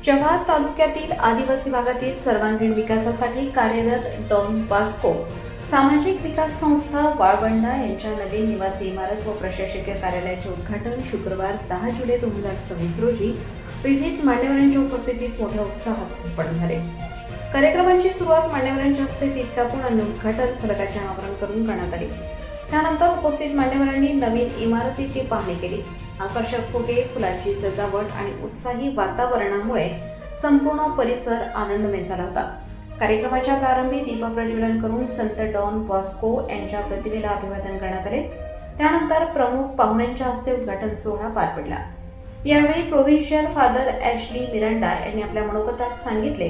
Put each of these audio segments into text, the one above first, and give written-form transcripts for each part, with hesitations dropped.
जव्हार तालुक्यातील आदिवासी भागातील सर्वांगीण विकासासाठी कार्यरत डॉन बॉस्को सामाजिक विकास संस्था वाळवंडा यांच्या नवीन निवासी इमारत व प्रशासकीय कार्यालयाचे उद्घाटन शुक्रवार 10 जुलै 2026 रोजी विविध मान्यवरांच्या उपस्थितीत मोठ्या उत्साहात संपन्न झाले। कार्यक्रमाची सुरुवात मान्यवरांच्या हस्ते फीत कापून आणि उद्घाटन फलकाचे अनावरण करून करण्यात आले। त्यानंतर उपस्थित मान्यवरांनी नवीन इमारतीची पाहणी केली। आकर्षक फुगे, फुलांची सजावट आणि उत्साही वातावरणामुळे संपूर्ण परिसर आनंदमय झाला होता। कार्यक्रमाच्या प्रारंभी दीपप्रज्वलन करून संत डॉन बॉस्को यांच्या प्रतिमेला अभिवादन करण्यात आले। त्यानंतर प्रमुख पाहुण्यांच्या हस्ते उद्घाटन सोहळा पार पडला। यावेळी प्रोव्हिन्शियल फादर ॲशली मिरांडा यांनी आपल्या मनोगतात सांगितले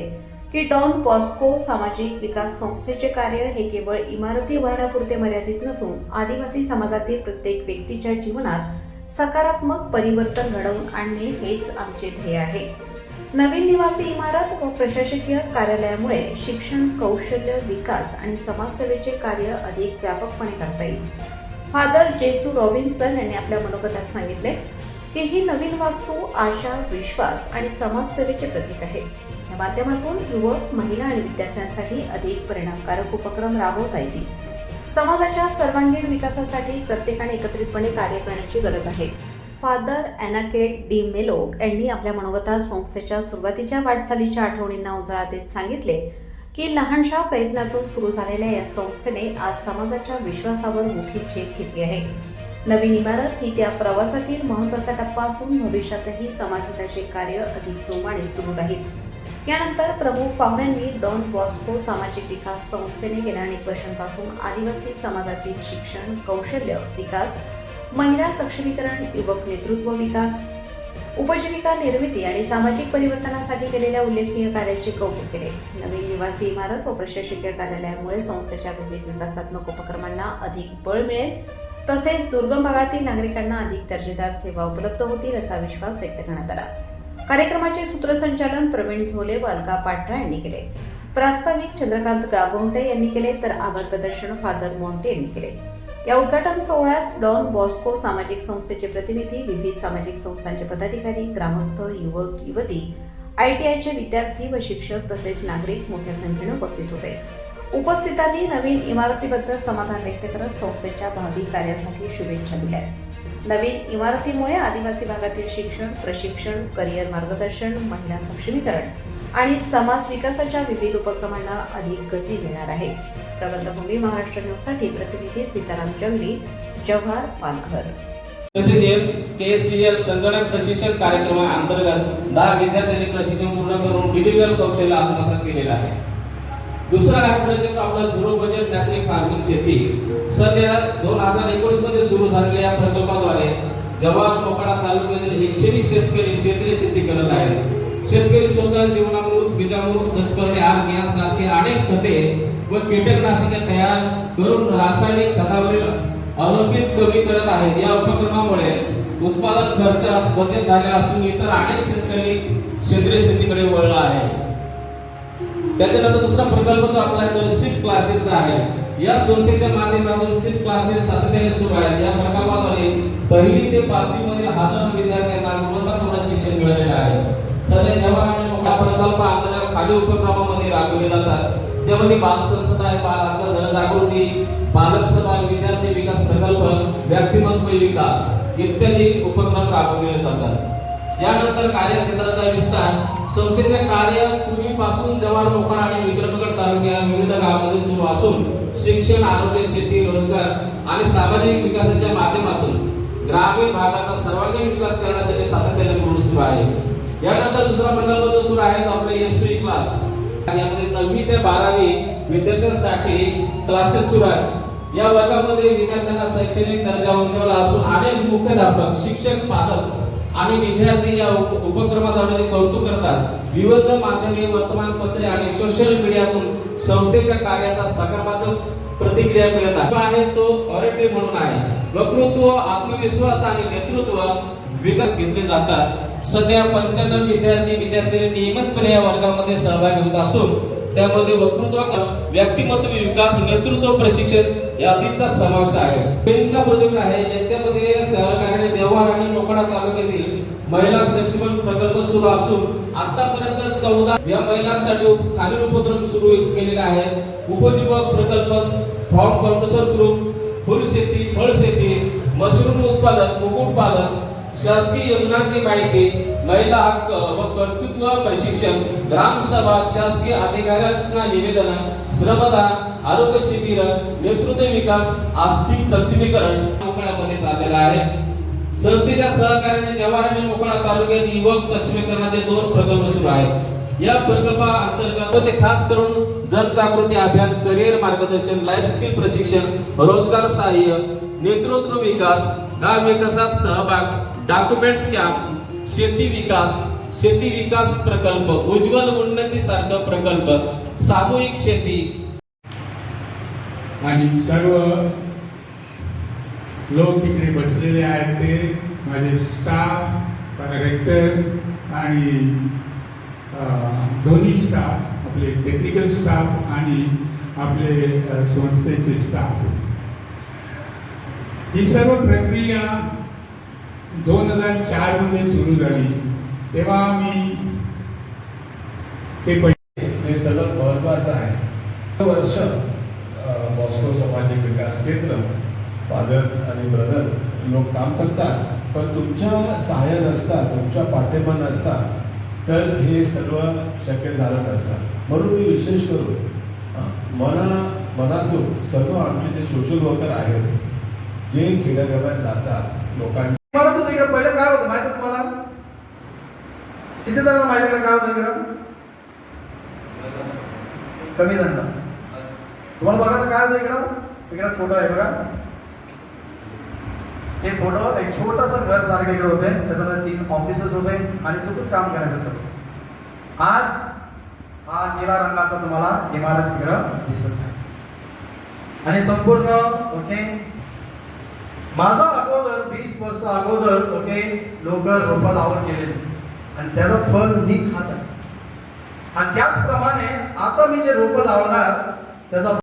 की डॉन बॉस्को सामाजिक विकास संस्थेचे कार्य हे केवळ इमारती उभारण्यापुरते मर्यादित नसून आदिवासी समाजातील प्रत्येक व्यक्तीच्या जीवनात सकारात्मक परिवर्तन घडवून आणणे हेच आमचे ध्येय आहे। नवीन निवासी इमारत व प्रशासकीय कार्यालयामुळे शिक्षण, कौशल्य विकास आणि समाजसेवेचे कार्य अधिक व्यापकपणे करता येईल। फादर जेसू रॉबिन्सन यांनी आपल्या मनोगतात सांगितले की ही नवीन वास्तू आशा, विश्वास आणि समाजसेवेचे प्रतीक आहे। या माध्यमातून युवक, महिला आणि विद्यार्थ्यांसाठी अधिक परिणामकारक उपक्रम राबवता येतील। समाजाच्या सर्वांगीण विकासासाठी प्रत्येकाने एकत्रितपणे कार्य करण्याची गरज आहे। फादर ॲनाकेट डी मेलो यांनी आपल्या मनोगतात संस्थेच्या सुरुवातीच्या वाटचालीच्या आठवणींना उजाळा देत सांगितले की लहानशा प्रयत्नातून सुरू झालेल्या या संस्थेने आज समाजाच्या विश्वासावर मोठी झेप घेतली आहे। नवीन इमारत ही त्या प्रवासातील महत्त्वाचा टप्पा असून भविष्यातही समाजहिताचे कार्य अधिक जोमाने सुरू राहील। यानंतर प्रमुख पाहुण्यांनी डॉन बॉस्को सामाजिक विकास संस्थेने गेल्या अनेक वर्षांपासून आदिवासी समाजातील शिक्षण, कौशल्य विकास, महिला सक्षमीकरण, युवक नेतृत्व विकास, उपजीविका निर्मिती आणि सामाजिक परिवर्तनासाठी केलेल्या उल्लेखनीय कार्याचे कौतुक केले। नवीन निवासी इमारत व प्रशासकीय कार्यालयामुळे संस्थेच्या विविध विकासात्मक उपक्रमांना अधिक बळ मिळेल, तसेच दुर्गम भागातील नागरिकांना अधिक दर्जेदार सेवा उपलब्ध होतील असा विश्वास व्यक्त करण्यात आला। कार्यक्रमाचे सूत्रसंचालन प्रवीण झोले व अलका पाटरा यांनी केले। प्रास्ताविक चंद्रकांत गागोंटे यांनी केले तर आभार प्रदर्शन फादर मोंटे यांनी केले। या उद्घाटन सोहळ्यास डॉन बॉस्को सामाजिक संस्थेचे प्रतिनिधी, विविध सामाजिक संस्थांचे पदाधिकारी, ग्रामस्थ, युवक, युवती, ITIचे विद्यार्थी व शिक्षक तसेच नागरिक मोठ्या संख्येने उपस्थित होते। उपस्थितांनी नवीन इमारतीबद्दल समाधान व्यक्त करत संस्थेच्या भावी कार्यासाठी शुभेच्छा दिल्या। नवीन इमारतीमुळे आदिवासी भागातील शिक्षण, प्रशिक्षण, करिअर मार्गदर्शन, महिला सक्षमीकरण आणि समाज विकासाच्या विविध उपक्रमांना अधिक गती मिळणार आहे। प्रबंधभूमी महाराष्ट्र न्यूजसाठी प्रतिनिधी सीताराम जंगली, जव्हार, पालघर। KSCL संगणक प्रशिक्षण कार्यक्रमाअंतर्गत 10 विद्यार्थ्यांनी प्रशिक्षण पूर्ण करून डिजिटल कौशल्य आत्मसात केलेले आहे। दुसरा प्रोजेक्ट आपला झिरो बजेट नॅचरल फार्मिंग शेती सध्या 2019 मध्ये सुरू झालेल्या या प्रकल्पाद्वारे जव्हार मोखाडा तालुक्यातील 120 शेतकरी सेंद्रिय शेती करत आहेत। शेतकरी स्वतः जीवामृत, बीजामृत, दशपर्णी आर्क यासारखे अनेक खते व कीटकनाशके तयार करून रासायनिक खतावरील अवलंबित कमी करत आहेत। या उपक्रमामुळे उत्पादन खर्चात बचत झाले असून इतर अनेक शेतकरी सेंद्रिय शेतीकडे वळला आहे। त्याच्यानंतर दुसरा प्रकल्प जो आपला सिप क्लासेसचा आहे। या संस्थेच्या माध्यमातून सिप क्लासेस सातत्याने सुरू आहेत। या प्रकल्पाद्वारे 1ली ते 5वी मधील हजारो विद्यार्थ्यांना गुणवत्तापूर्ण शिक्षण मिळालेले आहे। सध्या जव्हार आणि मोठा प्रकल्प अंतर्गत खालील उपक्रमामध्ये राबवले जातात, ज्यामध्ये बालसंस्था, बाल जनजागृती, बालक सभा, विद्यार्थी विकास प्रकल्प, व्यक्तिमत्व विकास इत्यादी उपक्रम राबवले जातात। यानंतर कार्यक्षेत्राचा विस्तार संस्थेचे कार्य पूर्वीपासून जव्हार, मोखाडा आणि विक्रमगड तालुक्यात विविध गावांमध्ये सुरू असून शिक्षण, आरोग्य, शेती, रोजगार आणि सामाजिक विकासाच्या माध्यमातून ग्रामीण भागाचा सर्वांगीण विकास करण्यासाठी सातत्याने प्रयत्न सुरू आहे। यानंतर दुसरा प्रकल्प जो सुरू आहे तो आपला SP क्लास, यामध्ये 9वी ते 12वी विद्यार्थ्यांसाठी क्लासेस सुरू आहेत। या वर्गामध्ये विद्यार्थ्यांना शैक्षणिक दर्जा उंचावला असून अनेक मुख्याध्यापक, शिक्षक, पालक आणि विद्यार्थी या उपक्रमाद्वारे कौतुक करतात। विविध माध्यमे, वर्तमानपत्रे आणि सोशल मीडियातून संस्थेच्या कार्याचा सकारात्मक प्रतिक्रिया मिळत आहे। तो ऑरिटी म्हणून आहे। वक्तृत्व, आत्मविश्वास आणि नेतृत्व विकास घेतले जातात। सध्या 95 विद्यार्थी नियमितपणे या वर्गामध्ये सहभागी होत असून त्यामध्ये वक्तृत्व, व्यक्तिमत्व विकास, नेतृत्व प्रशिक्षण यादीचा समावेश आहे। पेनचा प्रोजेक्ट आहे, याच्यामध्ये सहकार्याने जव्हार आणि मोखाडा तालुक्यातील महिला सक्षमीकरण प्रकल्प सुरू असून आतापर्यंत 14 या महिलांसाठी खालील उपक्रम सुरू केलेले आहेत. उपजीवक प्रकल्प, फॉर्म कंप्रेसर ग्रुप, फुलशेती, फळशेती, मशरूम उत्पादन, कुक्कुटपालन, शासकीय योजनांची माहिती, महिला हक्क व कर्तृत्व प्रशिक्षण, ग्रामसभा, शासकीय अधिकाऱ्यांना निवेदन, श्रमदान, आरोग्य शिबिर, नेतृत्व विकास, आर्थिक सक्षमीकरण मोकळ्यामध्ये चाललेला आहे. संस्थेच्या सहकार्याने जव्हार आणि मोकळा तालुक्यात युवक सक्षमीकरणाचे 2 प्रकल्प सुरू आहेत. या प्रकल्पाअंतर्गत ते खास करून जनजागृती अभियान, करिअर मार्गदर्शन, लाईफ स्किल प्रशिक्षण, रोजगार सहाय्य, नेतृत्व विकास, गाव विकासात सहभाग, डॉक्युमेंट्स कॅम्प, शेती विकास प्रकल्प, उज्ज्वल उन्नती सारखा प्रकल्प, सामूहिक शेती आणि सर्व लोक इकडे बसलेले आहेत ते माझे स्टाफ, डायरेक्टर आणि दोन्ही स्टाफ, आपले टेक्निकल स्टाफ आणि आपले संस्थेचे स्टाफ. ही सर्व प्रक्रिया 2004 मध्ये सुरू झाली. तेव्हा मी हे सगळं महत्त्वाचं आहे. वर्ष बॉस्को सामाजिक विकास केंद्र, फादर आणि ब्रदर लोक काम करतात, पण तुमच्या सहाय्य नसता, तुमच्या पाठिंबा नसता तर हे सर्व शक्य झालं नसतं. म्हणून मी विशेष करून मनातून सर्व आमचे जे सोशल वर्कर आहेत, जे खेड्यागावात जातात लोकांनी. मला तर तिकडे पहिलं काय होतं माहिती आहे तुम्हाला? किती जणांना माझ्याकडे काय होतं इकडं? कमी जणांना. तुम्हाला बघायचं काय होतं इकडं? इकडं फोटो आहे बघा. हे फोटो एक छोटंसं घर सारखं इकडे होते, त्याच्यामध्ये 3 ऑफिसेस होते आणि तिथून काम करायचं सर. आज हा निळा रंगाचा तुम्हाला इमारत इकडं दिसत आहे आणि संपूर्ण ओके माझा अगोदर 20 वर्ष अगोदर ओके लोक रोपं लावून गेले आणि त्याचं फळ मी खात आहे. आणि त्याचप्रमाणे आता मी जे रोपं लावणार त्याचा